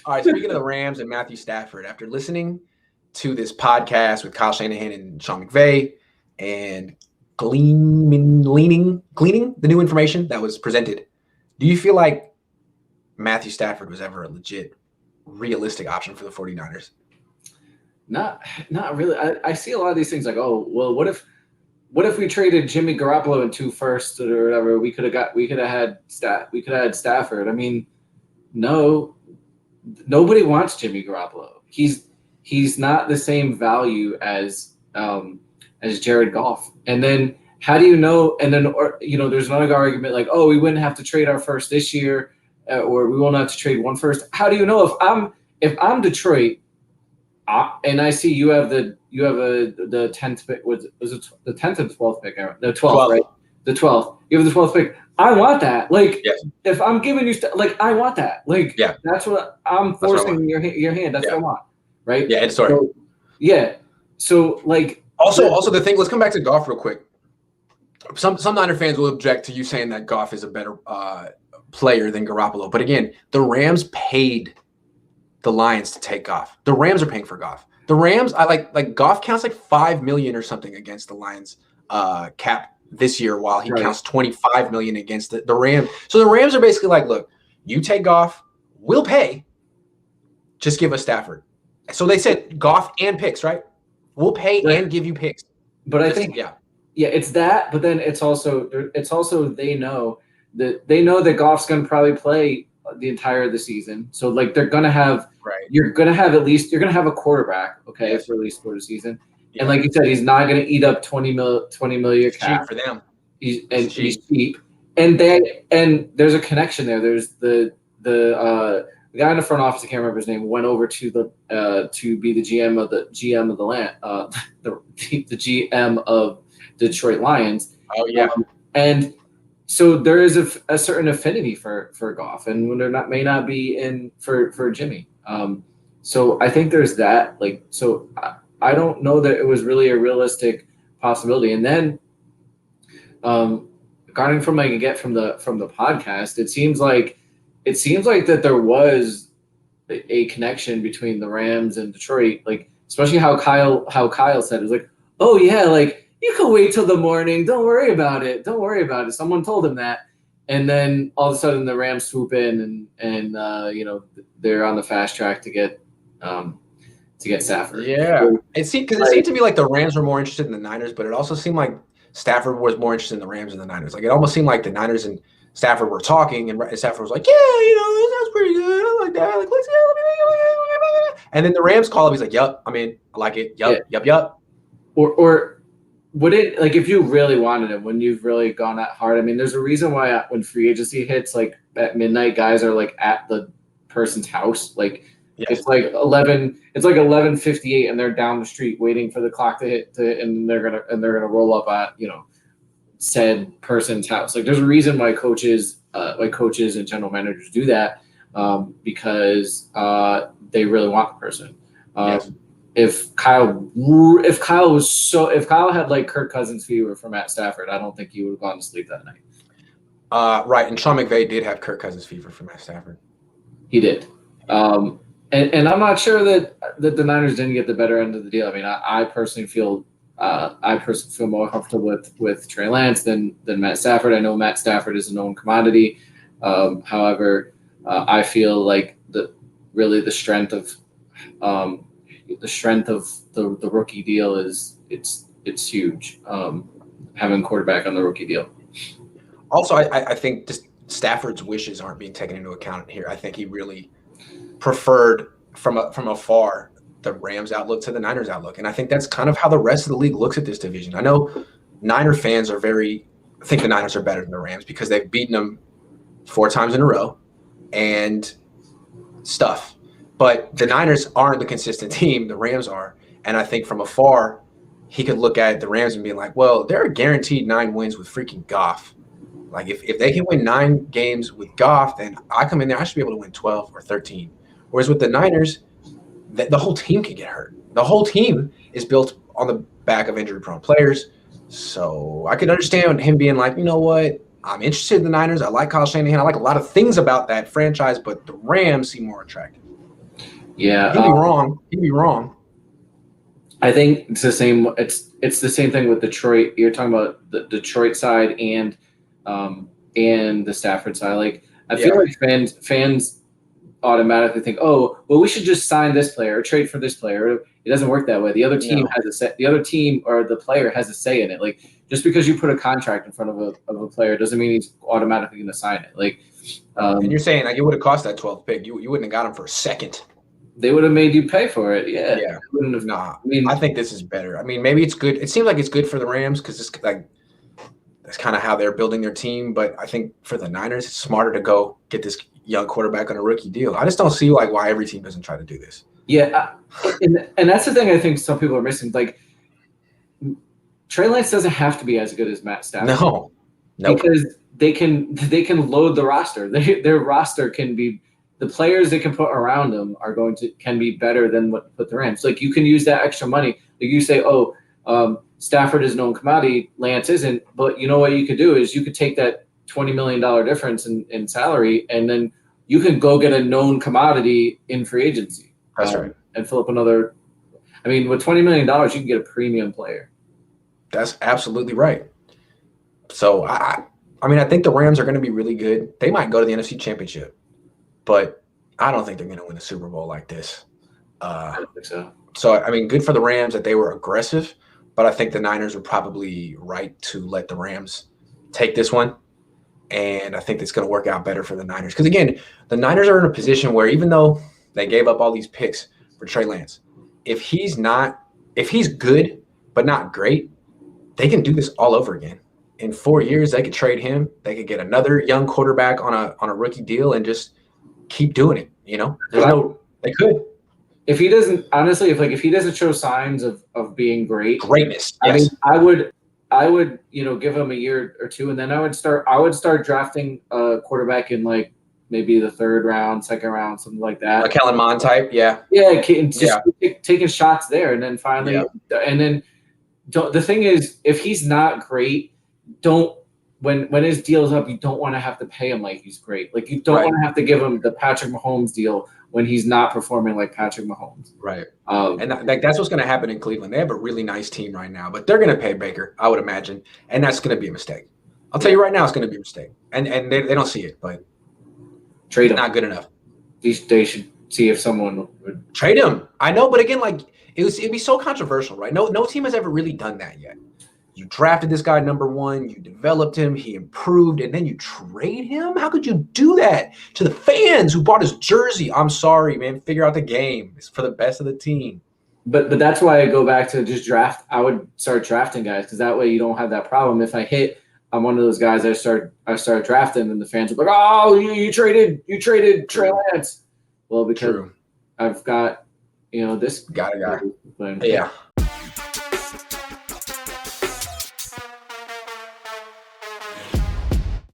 All right, speaking of the Rams and Matthew Stafford, after listening to this podcast with Kyle Shanahan and Sean McVay and gleaning the new information that was presented, do you feel like Matthew Stafford was ever a legit, realistic option for the 49ers? Not really. I see a lot of these things like, oh, well, what if we traded Jimmy Garoppolo in 2 firsts or whatever? We could have had Stafford. I mean, no, nobody wants Jimmy Garoppolo. He's not the same value as Jared Goff. And then how do you know? And then there's another argument like, oh, we wouldn't have to trade our first this year, or we won't have to trade 1 first. How do you know if I'm Detroit? And I see you have the 10th pick. Was it the 10th or the 12th pick? The 12th, right? The 12th. You have the 12th pick. I want that. Like, yes. If I'm giving you I want that. Like, yeah. That's what I'm forcing your hand. That's what I want, right? Yeah, it's sorry. So, yeah. So like. Also the thing. Let's come back to Goff real quick. Some Niner fans will object to you saying that Goff is a better player than Garoppolo, but again, the Rams paid the Lions to take Goff. The Rams are paying for Goff. The Rams, I like Goff counts like $5 million or something against the Lions cap this year, while he counts $25 million against the Rams. So the Rams are basically like, look, you take Goff, we'll pay. Just give us Stafford. So they said Goff and picks, right? We'll pay and give you picks. But I think it's that. But then it's also they know that Goff's going to probably play the entire of the season. So like they're gonna have you're gonna have a quarterback, okay, for at least for the season. Yeah. And like you said, he's not gonna eat up 20 million cap. Cheap for them. He's cheap. And there's a connection there. There's the guy in the front office, I can't remember his name, went over to be the GM of the land, the GM of Detroit Lions. Oh yeah. And so there is a certain affinity for Goff, and when there may not be in for Jimmy. So I think there's that. Like, so I don't know that it was really a realistic possibility. And then, regarding from like from the podcast, it seems like that there was a connection between the Rams and Detroit. Like, especially how Kyle said it was like, oh yeah, like. You can wait till the morning. Don't worry about it. Someone told him that. And then all of a sudden the Rams swoop in and they're on the fast track to get Stafford. Yeah. It seemed to me like the Rams were more interested in the Niners, but it also seemed like Stafford was more interested in the Rams than the Niners. Like, it almost seemed like the Niners and Stafford were talking, and Stafford was like, yeah, that sounds pretty good. I like that. Like, let's go. And then the Rams call him. He's like, yep, I like it. Yep. Or would it, like, if you really wanted him, when you've really gone that hard? I mean, there's a reason why when free agency hits, like at midnight, guys are like at the person's house. Like it's like 11:58, and they're down the street waiting for the clock to hit, and they're gonna roll up at said person's house. Like, there's a reason why coaches and general managers do that, because they really want the person. If Kyle had like Kirk Cousins fever for Matt Stafford, I don't think he would have gone to sleep that night. Right, and Sean McVay did have Kirk Cousins fever for Matt Stafford. He did, and I'm not sure that the Niners didn't get the better end of the deal. I mean, I personally feel more comfortable with Trey Lance than Matt Stafford. I know Matt Stafford is a known commodity. However, I feel like the strength of the rookie deal is it's huge. Having quarterback on the rookie deal. Also, I think just Stafford's wishes aren't being taken into account here. I think he really preferred from afar the Rams outlook to the Niners outlook, and I think that's kind of how the rest of the league looks at this division. I know Niner fans think the Niners are better than the Rams because they've beaten them 4 times in a row and stuff. But the Niners aren't the consistent team. The Rams are. And I think from afar, he could look at the Rams and be like, well, they're guaranteed 9 wins with freaking Goff. Like, if they can win 9 games with Goff, then I come in there, I should be able to win 12 or 13. Whereas with the Niners, the whole team can get hurt. The whole team is built on the back of injury-prone players. So I could understand him being like, you know what? I'm interested in the Niners. I like Kyle Shanahan. I like a lot of things about that franchise, but the Rams seem more attractive. Yeah, He'd be wrong. He'd be wrong. I think it's the same. It's the same thing with Detroit. You're talking about the Detroit side and the Stafford side. Like I feel like fans automatically think, oh, well, we should just sign this player or trade for this player. It doesn't work that way. The other team has a say. The other team or the player has a say in it. Like just because you put a contract in front of a player doesn't mean he's automatically going to sign it. Like, and you're saying like it would have cost that 12th pick. You wouldn't have got him for a second. They would have made you pay for it. Yeah. Yeah. Nah. I think this is better. I mean, maybe it's good. It seems like it's good for the Rams because it's like that's kind of how they're building their team. But I think for the Niners, it's smarter to go get this young quarterback on a rookie deal. I just don't see like why every team doesn't try to do this. Yeah, and that's the thing I think some people are missing. Like Trey Lance doesn't have to be as good as Matt Stafford. No, because they can load the roster. Their roster can be the players they can put around them can be better than what put the Rams. Like you can use that extra money. Like you say, Stafford is known commodity, Lance isn't. But you know what you could do is you could take that $20 million difference in salary, and then you can go get a known commodity in free agency. That's right. And fill up another. I mean, with $20 million, you can get a premium player. That's absolutely right. So I mean, I think the Rams are going to be really good. They might go to the NFC Championship, but I don't think they're going to win a Super Bowl like this. I don't think so. So I mean, good for the Rams that they were aggressive, but I think the Niners are probably right to let the Rams take this one. And I think it's going to work out better for the Niners. Because, again, the Niners are in a position where even though they gave up all these picks for Trey Lance, if he's good but not great, they can do this all over again. In 4 years, they could trade him. They could get another young quarterback on a rookie deal and just keep doing it. You know, they could. If he doesn't, honestly, if he doesn't show signs of being greatness, I mean, I would, give him a year or two, and then I would start drafting a quarterback in like maybe the third round, second round, something like that. Like Kellen Mond type, yeah. Yeah, just taking shots there, and then finally, and then the thing is, if he's not great, when his deal's up, you don't want to have to pay him like he's great. Like you don't want to have to give him the Patrick Mahomes deal when he's not performing like Patrick Mahomes. Right. And that's what's going to happen in Cleveland. They have a really nice team right now, but they're going to pay Baker, I would imagine, and that's going to be a mistake. I'll tell you right now, it's going to be a mistake, and they don't see it, but trade him. Not good enough. They should see if someone would trade him. I know, but again, like it'd be so controversial, right? No team has ever really done that yet. You drafted this guy number one, you developed him, he improved, and then you trade him? How could you do that to the fans who bought his jersey? I'm sorry, man. Figure out the game. It's for the best of the team. But that's why I go back to just draft. I would start drafting guys because that way you don't have that problem. If I'm one of those guys I start drafting, and the fans are like, "Oh, you traded Trey Lance." Well, because I've got this got a guy. Yeah.